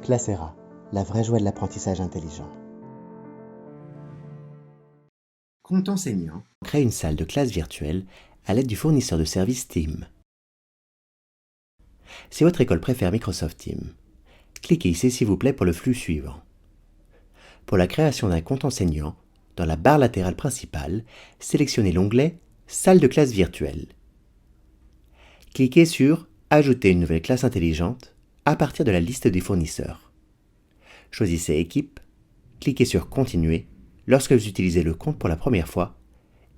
Classera, la vraie joie de l'apprentissage intelligent. Compte enseignant. Crée une salle de classe virtuelle à l'aide du fournisseur de services Teams. Si votre école préfère Microsoft Teams, cliquez ici s'il vous plaît pour le flux suivant. Pour la création d'un compte enseignant, dans la barre latérale principale, sélectionnez l'onglet « Salle de classe virtuelle ». Cliquez sur « Ajouter une nouvelle classe intelligente » à partir de la liste des fournisseurs. Choisissez « Équipe », cliquez sur « Continuer » lorsque vous utilisez le compte pour la première fois,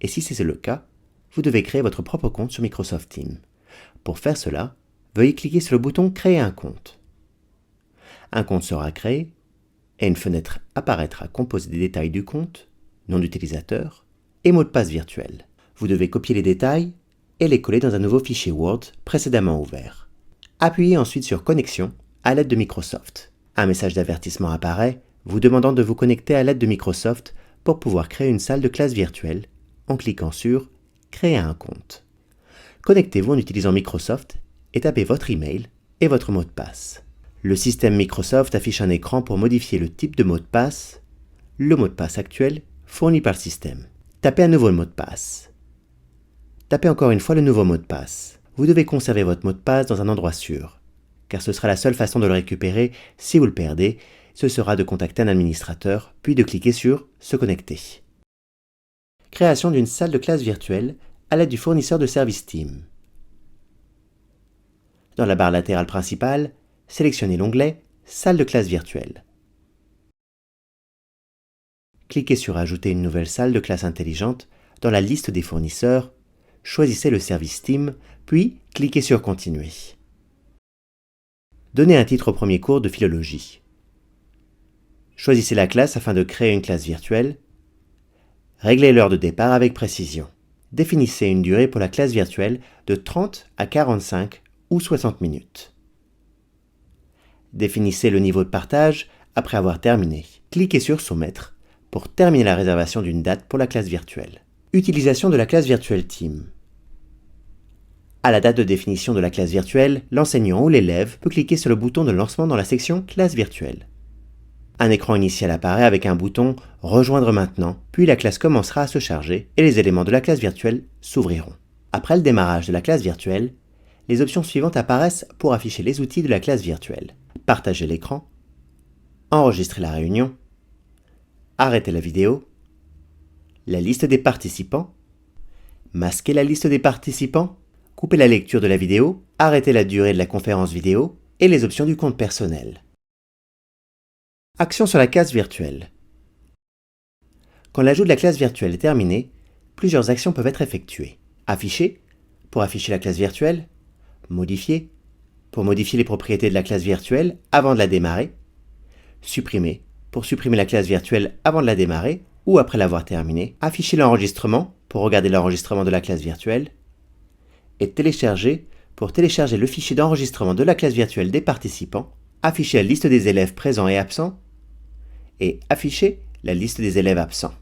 et si c'est le cas, vous devez créer votre propre compte sur Microsoft Teams. Pour faire cela, veuillez cliquer sur le bouton « Créer un compte ». Un compte sera créé, et une fenêtre apparaîtra composée des détails du compte, nom d'utilisateur et mot de passe virtuel. Vous devez copier les détails et les coller dans un nouveau fichier Word précédemment ouvert. Appuyez ensuite sur « Connexion » à l'aide de Microsoft. Un message d'avertissement apparaît, vous demandant de vous connecter à l'aide de Microsoft pour pouvoir créer une salle de classe virtuelle en cliquant sur « Créer un compte ». Connectez-vous en utilisant Microsoft et tapez votre email et votre mot de passe. Le système Microsoft affiche un écran pour modifier le type de mot de passe, le mot de passe actuel fourni par le système. Tapez à nouveau le mot de passe. Tapez encore une fois le nouveau mot de passe. Vous devez conserver votre mot de passe dans un endroit sûr, car ce sera la seule façon de le récupérer. Si vous le perdez, ce sera de contacter un administrateur, puis de cliquer sur « Se connecter ». Création d'une salle de classe virtuelle à l'aide du fournisseur de services Teams. Dans la barre latérale principale, sélectionnez l'onglet « Salle de classe virtuelle ». Cliquez sur « Ajouter une nouvelle salle de classe intelligente » dans la liste des fournisseurs, choisissez le service Teams, puis cliquez sur « Continuer ». Donnez un titre au premier cours de philologie. Choisissez la classe afin de créer une classe virtuelle. Réglez l'heure de départ avec précision. Définissez une durée pour la classe virtuelle de 30 à 45 ou 60 minutes. Définissez le niveau de partage après avoir terminé. Cliquez sur « Soumettre » pour terminer la réservation d'une date pour la classe virtuelle. Utilisation de la classe virtuelle Teams. À la date de définition de la classe virtuelle, l'enseignant ou l'élève peut cliquer sur le bouton de lancement dans la section « Classe virtuelle ». Un écran initial apparaît avec un bouton « Rejoindre maintenant », puis la classe commencera à se charger et les éléments de la classe virtuelle s'ouvriront. Après le démarrage de la classe virtuelle, les options suivantes apparaissent pour afficher les outils de la classe virtuelle. Partager l'écran, enregistrer la réunion, arrêter la vidéo, la liste des participants, masquer la liste des participants, couper la lecture de la vidéo, arrêter la durée de la conférence vidéo et les options du compte personnel. Action sur la classe virtuelle. Quand l'ajout de la classe virtuelle est terminé, plusieurs actions peuvent être effectuées. Afficher, pour afficher la classe virtuelle. Modifier, pour modifier les propriétés de la classe virtuelle avant de la démarrer. Supprimer, pour supprimer la classe virtuelle avant de la démarrer ou après l'avoir terminée. Afficher l'enregistrement, pour regarder l'enregistrement de la classe virtuelle. Et télécharger, pour télécharger le fichier d'enregistrement de la classe virtuelle des participants. Afficher la liste des élèves présents et absents. Et afficher la liste des élèves absents.